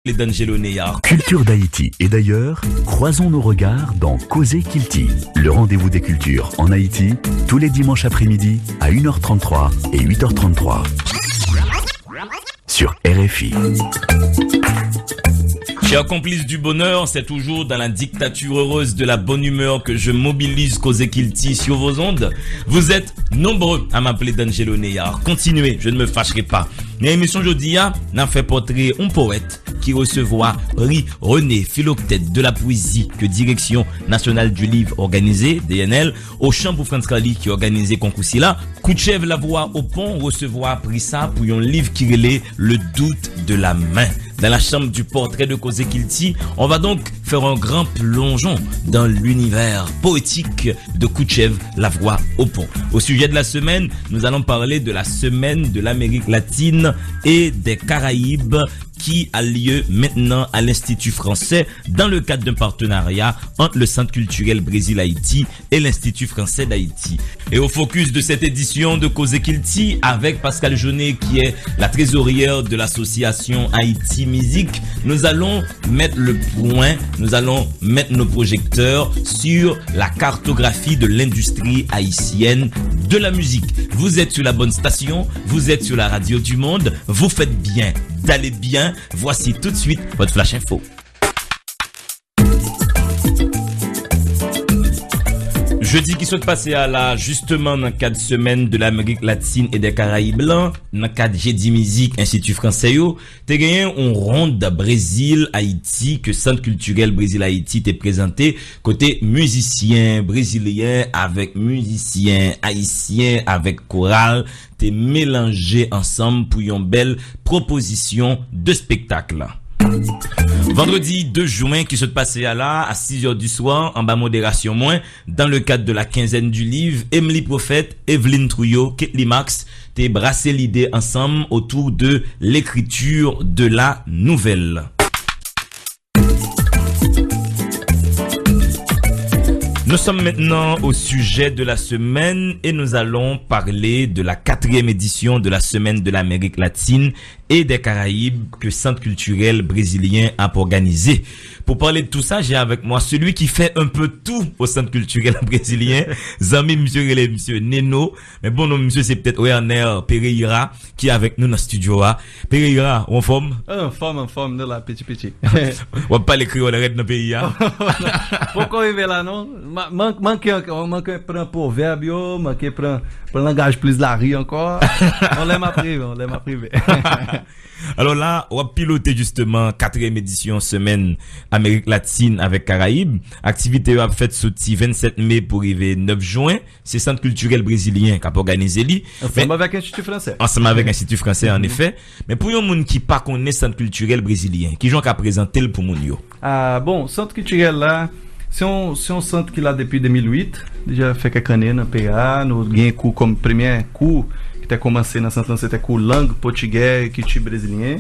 D'Angelo Neyar. Culture d'Haïti et d'ailleurs, croisons nos regards dans Causez Kilti, le rendez-vous des cultures en Haïti, tous les dimanches après-midi à 1h33 et 8h33 sur RFI. Chers complices du bonheur, c'est toujours dans la dictature heureuse de la bonne humeur que je mobilise Causez Kilti sur vos ondes. Vous êtes nombreux à m'appeler d'Angelo Neyar. Continuez, je ne me fâcherai pas. Mais l'émission aujourd'hui n'a fait portrait un poète qui recevra prix René Philoctète de la poésie que Direction nationale du livre organisée, DNL, au champ pour France Cali qui organisé concours là. Kouchev la voix au pont recevra prix ça pour un livre qui relait le doute de la main. Dans la chambre du portrait de Causez Kilti, on va donc faire un grand plongeon dans l'univers poétique de Kouchev la voix au pont. Au sujet de la semaine, nous allons parler de la semaine de l'Amérique latine et des Caraïbes qui a lieu maintenant à l'Institut français dans le cadre d'un partenariat entre le Centre culturel Brésil-Haïti et l'Institut français d'Haïti. Et au focus de cette édition de Causez Kilti avec Pascal Jaunet qui est la trésorière de l'association Haïti Musique, nous allons mettre le point, nous allons mettre nos projecteurs sur la cartographie de l'industrie haïtienne de la musique. Vous êtes sur la bonne station, vous êtes sur la radio du monde, vous faites bien d'aller bien. Voici tout de suite votre Flash Info. Jeudi qui soit passé à la, justement, dans le cadre semaine de l'Amérique latine et des Caraïbes blancs, dans le cadre Jeudi Musique, Institut français, t'es gagné un ronde Brésil, Haïti, que Centre culturel Brésil-Haïti t'est présenté, côté musicien brésilien avec musicien haïtien avec chorale, t'es mélangé ensemble pour une belle proposition de spectacle. Vendredi 2 juin qui se passait à 6h du soir en bas modération moins dans le cadre de la quinzaine du livre, Emily Prophète, Evelyne Trouillot, Ketli Max t'es brassé l'idée ensemble autour de l'écriture de la nouvelle. Nous sommes maintenant au sujet de la semaine et nous allons parler de la 4e édition de la semaine de l'Amérique latine et des Caraïbes que Centre culturel brésilien a organisé. Pour parler de tout ça, j'ai avec moi celui qui fait un peu tout au Centre culturel brésilien, Zami monsieur Neno. Mais bon, non, monsieur, c'est peut-être Werner Pereira qui est avec nous dans le studio. Pereira, en forme? En forme, de la petit. On va pas l'écrire, on l'arrête dans le pays. Pourquoi arriver là, non? Manque prendre un proverbe, manque prendre langage plus la rue encore. On l'aime à privé. Alors là, on va piloter justement 4e édition semaine Amérique latine avec Caraïbes. Activité a fait sorti 27 mai pour arriver 9 juin. C'est Centre culturel brésilien qui a organisé lui. Ensemble avec l'Institut français. Ensemble avec l'Institut français en effet. Mais pour un monde qui pas connaît Centre culturel brésilien, qui j'en qu'a présenté le pour moun yo. Ah bon, Centre culturel là, c'est un centre qui là depuis 2008. Déjà fait quelques années dans PA, nous gain cours comme premier cours qui a commencé dans centre, c'était cours langue portugais et culture brésilienne.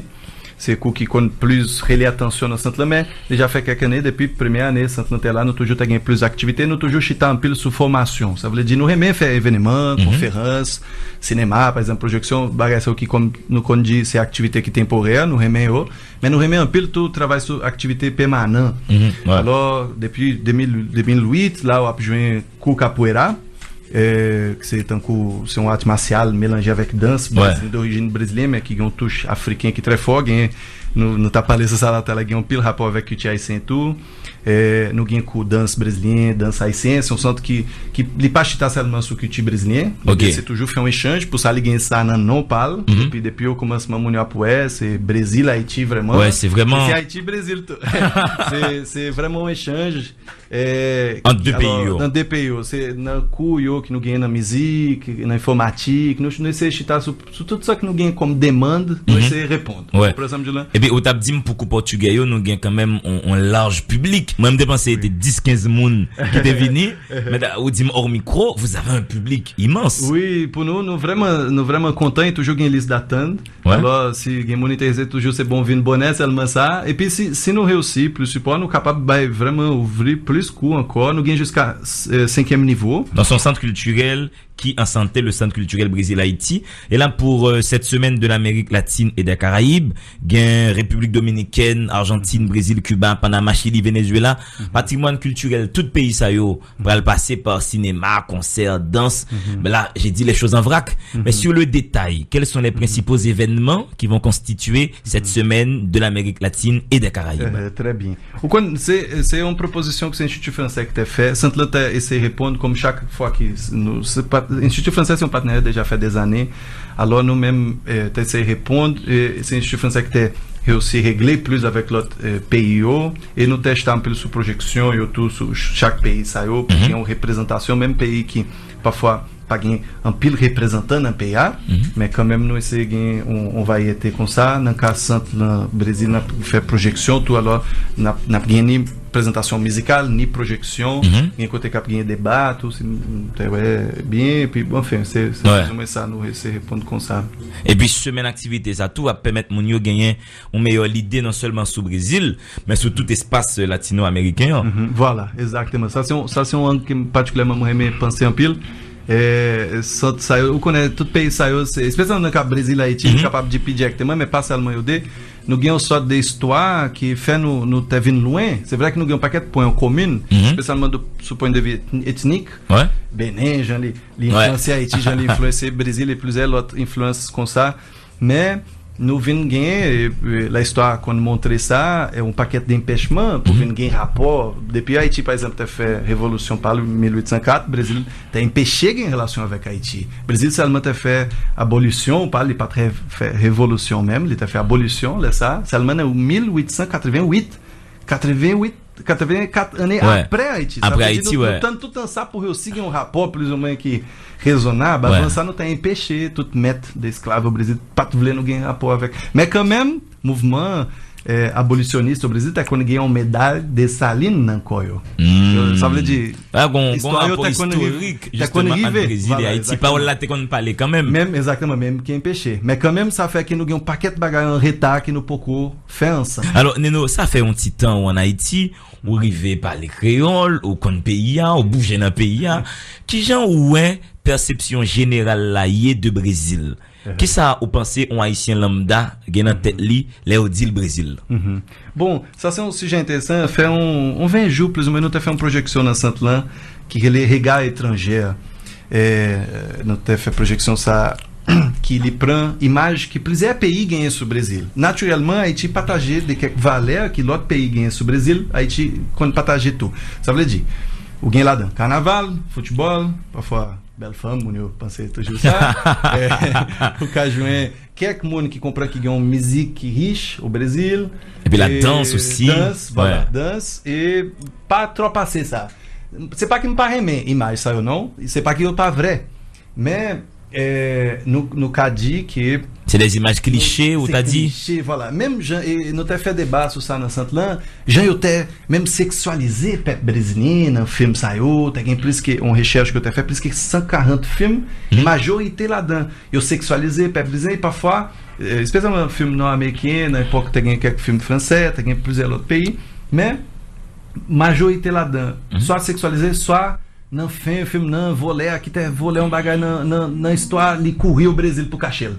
C'est cours qui compte plus relais attention dans centre, mais déjà fait quelques années depuis première année centre là, nous toujours t'as gagné plus d'activités, nous toujours chita en pile sous formation. Ça veut dire nous aimer faire événements, conférences, cinéma, par exemple projection, bagage qui comme nous qu'on dit c'est activité qui temporaire, nous aimer mais nous aimer en pile tout travail sur activité permanente. Ouais. Alors depuis 2008 là on a joué cours capoeira. C'est un art martial mélangé avec danse d'origine brésilienne mais qui a une touche africaine qui est très fort. Nous t'as parlé de ça là, t'as un pile rapport avec o haïtien tout. Nous avons cours danse brésilienne, danse haïtienne, c'est un centre qui n'est pas chita seulement sur culture brésilienne. Okay. C'est toujours fait un échange pour ça lier ça non parle. Depuis au commencement mon apoué, c'est Brésil Haïti vraiment. Ouais, c'est vraiment c'est Haïti Brésil tout. c'est vraiment un échange entre deux pays. Dans deux pays, c'est dans cours que nous gagnons na musique, na informatique, nous essayons chita sur tout ça que nous gagnons comme demande, nous essayons répondre. Ouais. Par exemple, là. Et bien, au tap dit pour le portugais, nous gagnons quand même un large public. Moi, je me dépensé était 10-15 moun qui étaient venus, mais au dit hors micro, vous avez un public immense. Oui, pour nous vraiment contents, il y a toujours une liste d'attente. Ouais. Alors, si vous monétisez toujours, c'est bon, vin bonnet, seulement ça. Et puis, si nous réussissons, plus support, nous sommes capables de vraiment ouvrir plus cours encore. Nous gagnons jusqu'à 5e niveau. Dans son centre culturel, qui en santé le Centre culturel Brésil-Haïti. Et là, pour cette semaine de l'Amérique latine et des Caraïbes, gain République dominicaine, Argentine, Brésil, Cuba, Panama, Chili, Venezuela, patrimoine culturel, tout pays ça yo, va le passer par cinéma, concert, danse. Mais là, j'ai dit les choses en vrac. Mais sur le détail, quels sont les principaux événements qui vont constituer cette semaine de l'Amérique latine et des Caraïbes? Très bien. C'est une proposition que l'Institut français qui a fait. Saint-Lota essaie de répondre comme chaque fois que l'Institut français c'est un partenaire déjà fait des années. Alors nous-mêmes essayons de répondre. Et c'est l'Institut français qui a réussi à régler plus avec l'autre pays. Et nous testons un peu sous projection et tout sur chaque pays. Ça y est, il y a une représentation, même pays qui parfois pas un pile représentant dans le pays, mais quand même nous essayons on va y être comme ça dans le cas centre le Brésil n'a fait projection tout alors n'a ni présentation musicale ni projection ni côté cap gagner débat tout c'est bien puis bon enfin c'est ça nous essayer répondre comme ça et puis semaine activité ça tout va permettre mon yo gagner une meilleure idée non seulement sur Brésil mais sur tout espace latino-américain. Voilà exactement ça c'est un qui particulièrement moi aimé penser en pile. On connaît tout pays saiu, especialmente no cas Brasil e Haiti, capable de pedir directement, mais pas seulement eu de. Nous avons une sorte d'histoire qui fait nous te vindo loin. C'est vrai que nous avons un paquet de points communs, spécialement do point de vue ethnique. Ouais. Benin, j'en ai l'influence Haïti, j'en ai influencé Brésil et plusieurs autres influences comme ça. Mais nous venons gagner, l'histoire qu'on montrait ça, é paquet d'empêchements pour venir gagner rapport. Depuis Haïti, par exemple, a fait révolution par 1804, Brésil a empêché une relation avec Haïti. Brésil seulement a fait abolition, il n'a pas fait révolution même, il a fait abolition, là ça, seulement en 1888. 84 années après Haïti. Après Haïti, ouais. Tout ça pour aussi un rapport plus ou moins qui raisonnable. Avant ça, nous avons empêché tout mettre d'esclaves au Brésil, pas tout voulait nous gagner rapport avec. Mais quand même, mouvement abolitionniste au Brésil, t'as qu'on gagné une médaille de Saline dans Coyo. Ça veut dire. Histoire historique, justement, en Brésil et Haïti. Pas là, t'es qu'on parlait quand même. Même, exactement, même qui est empêché. Mais quand même, ça fait que nous avons un paquet de bagages en retard qui nous beaucoup fait ensemble. Alors, Neno, ça fait un petit temps en Haïti, ou arrivé par les créoles, ou qu'on pays, ou bouger dans le pays, qui genre ou est perception générale là, de Brésil? Qui ça ou pensez un haïtien lambda qui dans tête li les dit le Brésil. Bon, ça c'est un sujet intéressant, fait on 20 jours plus ou menos nous fait une projection dans centre là qui est les regards étrangers et nous fait projection ça qui lui prend image que plusieurs pays gagnent sur le Brésil. Naturellement, Haïti partager de quelques valeurs que l'autre pays gagne sur le Brésil, Haïti qu'on partage tout. Ça veut dire ou gagne là-dedans carnaval, football, parfois belle femme, eu pensei toujours ça. O cas joint quelques monde qui comprend qui gagne une musique riche au Brésil. Et puis la danse aussi. Danse, voilà, danse et pas trop passer ça. C'est pas que me paraît mais image ça ou non, c'est pas que pas vrai. Mais no cas dit que c'est des images clichés ou t'as dit cliché, voilà même nous t'ai fait débat sur ça dans centre là Jean eu t'ai même sexualisé peuple brésilien dans film saiu t'as gain plus que on recherche que t'ai fait plus que 140 films majorité là-dedans eu sexualisé peuple brésilien parfois especialmente film nord-américain na époque t'as gain quelques films français t'as gain plusieurs autres pays mais majorité là-dedans soit sexualisé soit não filme não voler aqui tem voler bagagem na história li courir o Brasil pro cachelo.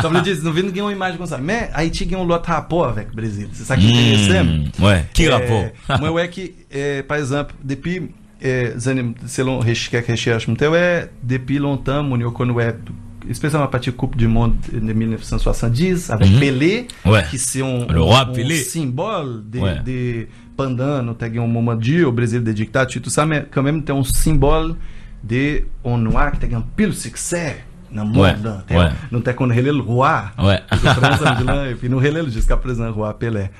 Ça veut dire não vendo uma imagem comme ça. Mais Haïti gagne un autre rapport avec Brésil. C'est ça qui est intéressant. Ouais, qui rapport? Moi ouais que par exemple depuis selon quelques recherches depuis longtemps mon yo quando especialmente a partir da Coupe du Monde de 1970 avec Pelé qui c'est le roi Pelé symbole de pendant no tem moment de o Brasil de dictature tout ça mais quand même tem symbole de on noir que tem un pile succès na monde não tem quando ele roi et puis nous relève jusqu'à présent roi Pelé.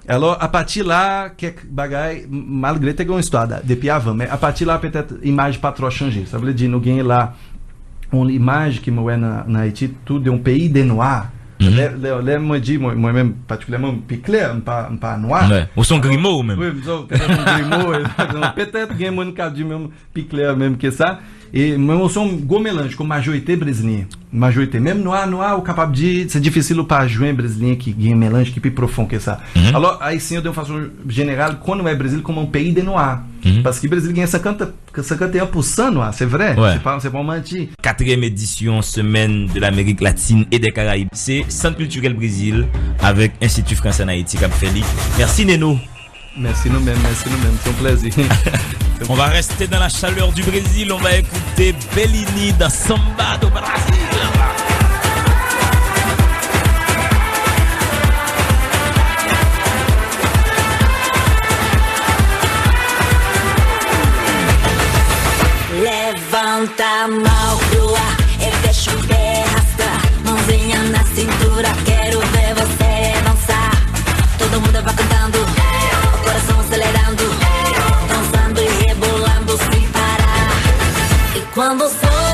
Alors à partir là quelques bagaille malgré tem une histoire depuis avant mais à partir là peut-être image pas trop changer ça veut dire nous gagne là une image qui me na Haïti tout de un pays de noirs. Moi dit moi-même particulièrement plus clair pas noir ou son grimaud même oui grimaud peut-être gain monde qui dit même plus clair même que ça E uma emoção gomelante, com majorité brasileira. Majorité. Mesmo não há o capaz de ser difícil para jogar brasileiro que ganha melange, que profond que ça. Alors, aí sim eu devo façon générale, quando é Brasil como um pays de noir. Parce que o Brasil ganha 51% noir, c'est vrai. Ouais. C'est pas mentir. 4e édition Semaine de l'Amérique latine et des Caraïbes. C'est Centre culturel Brésil avec Institut français en Haïti Cap Félix. Merci Neno. Merci nous-mêmes, c'est un plaisir. On va rester dans la chaleur du Brésil, on va écouter Bellini dans Samba do Brasil. Levanta a mão pro ar e deixa o pé arrastar. Mãozinha na cintura, quero ver você dançar. Todo mundo vai cantando, o coração acelerando, dançando e rebolando sem parar. E quando o sol